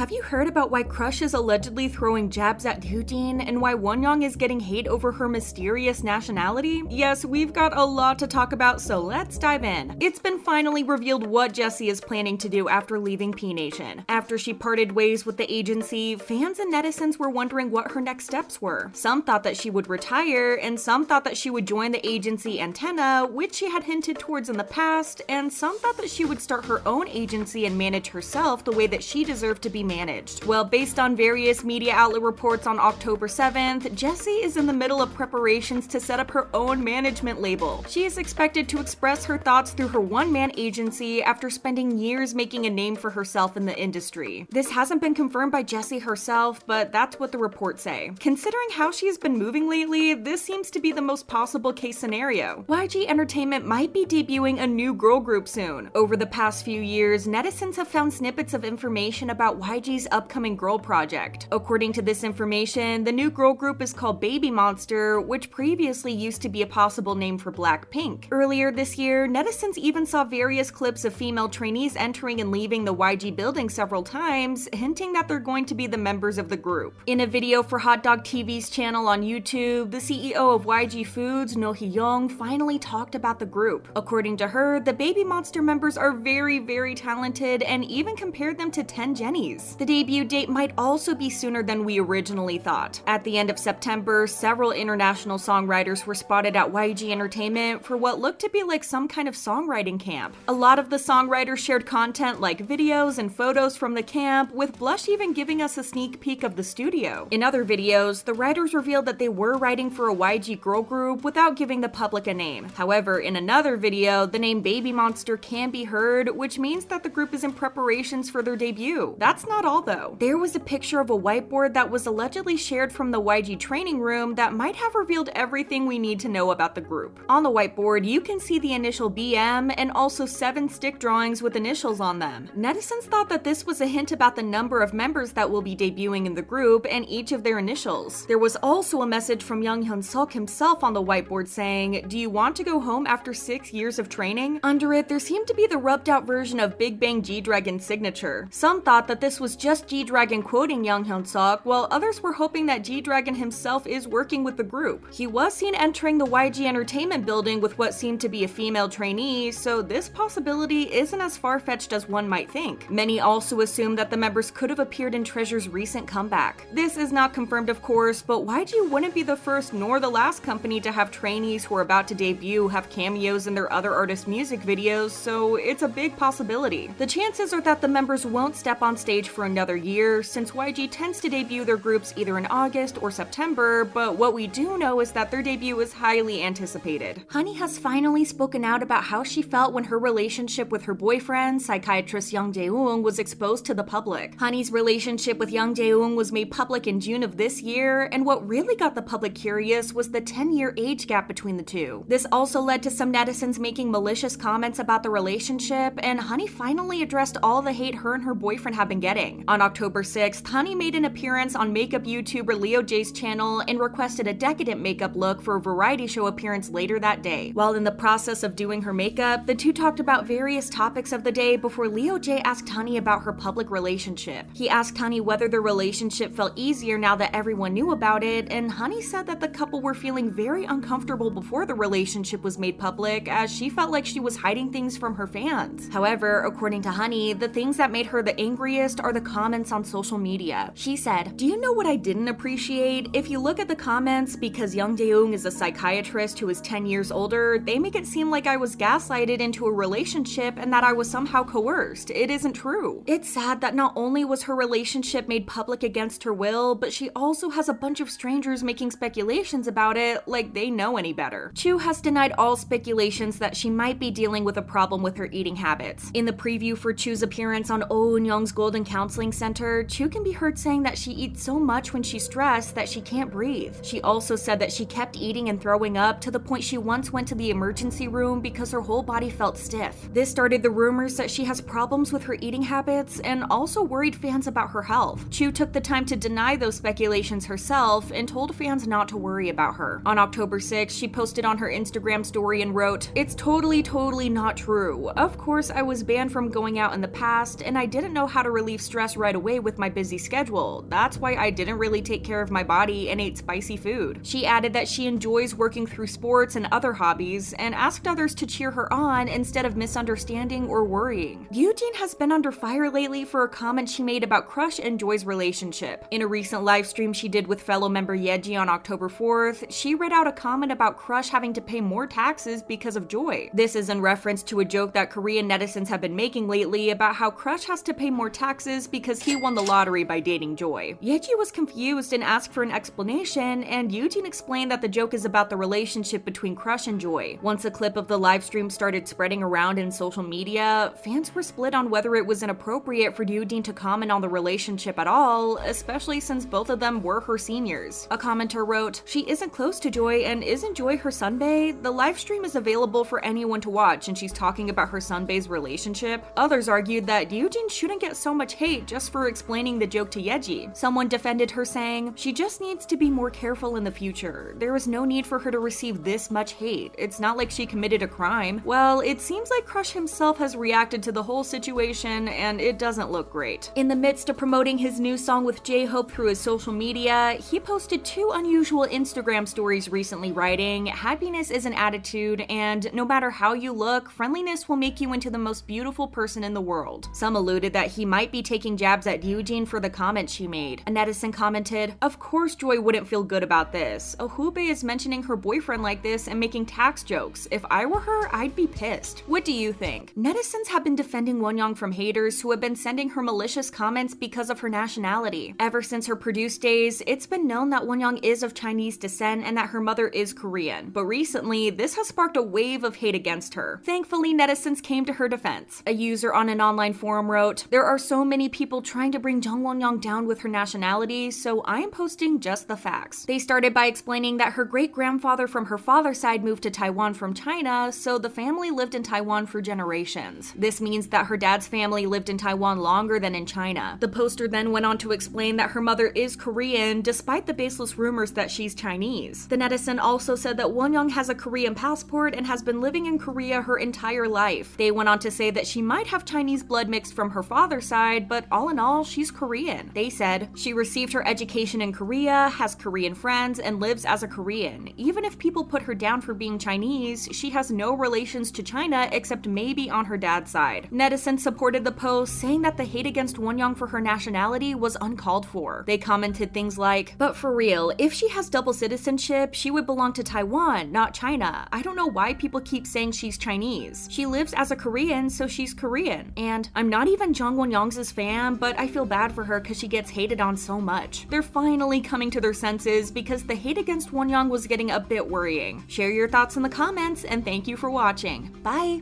Have you heard about why Crush is allegedly throwing jabs at Ryujin and why Wonyoung is getting hate over her mysterious nationality? Yes, we've got a lot to talk about, so let's dive in. It's been finally revealed what Jessi is planning to do after leaving P Nation. After she parted ways with the agency, fans and netizens were wondering what her next steps were. Some thought that she would retire, and some thought that she would join the agency Antenna, which she had hinted towards in the past, and some thought that she would start her own agency and manage herself the way that she deserved to be managed. Well, based on various media outlet reports on October 7th, Jessi is in the middle of preparations to set up her own management label. She is expected to express her thoughts through her one-man agency after spending years making a name for herself in the industry. This hasn't been confirmed by Jessi herself, but that's what the reports say. Considering how she's been moving lately, this seems to be the most possible case scenario. YG Entertainment might be debuting a new girl group soon. Over the past few years, netizens have found snippets of information about YG's upcoming girl project. According to this information, the new girl group is called Baby Monster, which previously used to be a possible name for Blackpink. Earlier this year, netizens even saw various clips of female trainees entering and leaving the YG building several times, hinting that they're going to be the members of the group. In a video for Hot Dog TV's channel on YouTube, the CEO of YG Foods, No Hee-young, finally talked about the group. According to her, the Baby Monster members are very talented and even compared them to 10 Jennies. The debut date might also be sooner than we originally thought. At the end of September, several international songwriters were spotted at YG Entertainment for what looked to be like some kind of songwriting camp. A lot of the songwriters shared content like videos and photos from the camp, with Blush even giving us a sneak peek of the studio. In other videos, the writers revealed that they were writing for a YG girl group without giving the public a name. However, in another video, the name Baby Monster can be heard, which means that the group is in preparations for their debut. That's not all though. There was a picture of a whiteboard that was allegedly shared from the YG training room that might have revealed everything we need to know about the group. On the whiteboard, you can see the initial BM and also 7 stick drawings with initials on them. Netizens thought that this was a hint about the number of members that will be debuting in the group and each of their initials. There was also a message from Young Hyun-suk himself on the whiteboard saying, "Do you want to go home after 6 years of training?" Under it, there seemed to be the rubbed out version of Big Bang G-Dragon's signature. Some thought that this was just G-Dragon quoting Young Hyun-suk, while others were hoping that G-Dragon himself is working with the group. He was seen entering the YG Entertainment building with what seemed to be a female trainee, so this possibility isn't as far-fetched as one might think. Many also assume that the members could have appeared in Treasure's recent comeback. This is not confirmed, of course, but YG wouldn't be the first nor the last company to have trainees who are about to debut have cameos in their other artists' music videos, so it's a big possibility. The chances are that the members won't step on stage for another year, since YG tends to debut their groups either in August or September, but what we do know is that their debut is highly anticipated. Honey has finally spoken out about how she felt when her relationship with her boyfriend, psychiatrist Young Jae-woong, was exposed to the public. Honey's relationship with Young Jae-woong was made public in June of this year, and what really got the public curious was the 10-year age gap between the two. This also led to some netizens making malicious comments about the relationship, and Honey finally addressed all the hate her and her boyfriend have been getting. On October 6th, Honey made an appearance on makeup YouTuber Leo J's channel and requested a decadent makeup look for a variety show appearance later that day. While in the process of doing her makeup, the two talked about various topics of the day before Leo J asked Honey about her public relationship. He asked Honey whether their relationship felt easier now that everyone knew about it, and Honey said that the couple were feeling very uncomfortable before the relationship was made public, as she felt like she was hiding things from her fans. However, according to Honey, the things that made her the angriest are the comments on social media. She said, "Do you know what I didn't appreciate? If you look at the comments, because Young Dae-woong is a psychiatrist who is 10 years older, they make it seem like I was gaslighted into a relationship and that I was somehow coerced. It isn't true." It's sad that not only was her relationship made public against her will, but she also has a bunch of strangers making speculations about it like they know any better. Chu has denied all speculations that she might be dealing with a problem with her eating habits. In the preview for Chu's appearance on Wonyoung's Golden Counseling Center, Chu can be heard saying that she eats so much when she's stressed that she can't breathe. She also said that she kept eating and throwing up to the point she once went to the emergency room because her whole body felt stiff. This started the rumors that she has problems with her eating habits and also worried fans about her health. Chu took the time to deny those speculations herself and told fans not to worry about her. On October 6th, she posted on her Instagram story and wrote, "It's totally not true. Of course, I was banned from going out in the past and I didn't know how to relieve stress right away with my busy schedule. That's why I didn't really take care of my body and ate spicy food. She added that she enjoys working through sports and other hobbies and asked others to cheer her on instead of misunderstanding or worrying. Ryujin has been under fire lately for a comment she made about Crush and Joy's relationship. In a recent live stream she did with fellow member Yeji on October 4th, she read out a comment about Crush having to pay more taxes because of Joy. This is in reference to a joke that Korean netizens have been making lately about how Crush has to pay more taxes because he won the lottery by dating Joy. Yeji was confused and asked for an explanation, and Ryujin explained that the joke is about the relationship between Crush and Joy. Once a clip of the live stream started spreading around in social media, fans were split on whether it was inappropriate for Ryujin to comment on the relationship at all, especially since both of them were her seniors. A commenter wrote, "She isn't close to Joy, and isn't Joy her sunbae? The live stream is available for anyone to watch, and she's talking about her sunbae's relationship." Others argued that Ryujin shouldn't get so much hate just for explaining the joke to Yeji. Someone defended her saying, "She just needs to be more careful in the future. There is no need for her to receive this much hate. It's not like she committed a crime." Well, it seems like Crush himself has reacted to the whole situation, and it doesn't look great. In the midst of promoting his new song with J-Hope through his social media, he posted two unusual Instagram stories recently, writing, "Happiness is an attitude, and no matter how you look, friendliness will make you into the most beautiful person in the world." Some alluded that he might be taking jabs at Ryujin for the comment she made. A netizen commented, "Of course Joy wouldn't feel good about this. A hubei is mentioning her boyfriend like this and making tax jokes. If I were her, I'd be pissed." What do you think? Netizens have been defending Wonyoung from haters who have been sending her malicious comments because of her nationality. Ever since her produced days, it's been known that Wonyoung is of Chinese descent and that her mother is Korean. But recently, this has sparked a wave of hate against her. Thankfully, netizens came to her defense. A user on an online forum wrote, "There are so many people trying to bring Jung Wonyoung down with her nationality, so I am posting just the facts." They started by explaining that her great-grandfather from her father's side moved to Taiwan from China, so the family lived in Taiwan for generations. This means that her dad's family lived in Taiwan longer than in China. The poster then went on to explain that her mother is Korean, despite the baseless rumors that she's Chinese. The netizen also said that Wonyoung has a Korean passport and has been living in Korea her entire life. They went on to say that she might have Chinese blood mixed from her father's side, but all in all, she's Korean. They said, "She received her education in Korea, has Korean friends, and lives as a Korean. Even if people put her down for being Chinese, she has no relations to China except maybe on her dad's side." Netizens supported the post, saying that the hate against Wonyoung for her nationality was uncalled for. They commented things like, "But for real, if she has double citizenship, she would belong to Taiwan, not China. I don't know why people keep saying she's Chinese. She lives as a Korean, so she's Korean. And I'm not even Jung Wonyoung's fan, but I feel bad for her because she gets hated on so much." They're finally coming to their senses because the hate against Wonyoung was getting a bit worrying. Share your thoughts in the comments, and thank you for watching. Bye!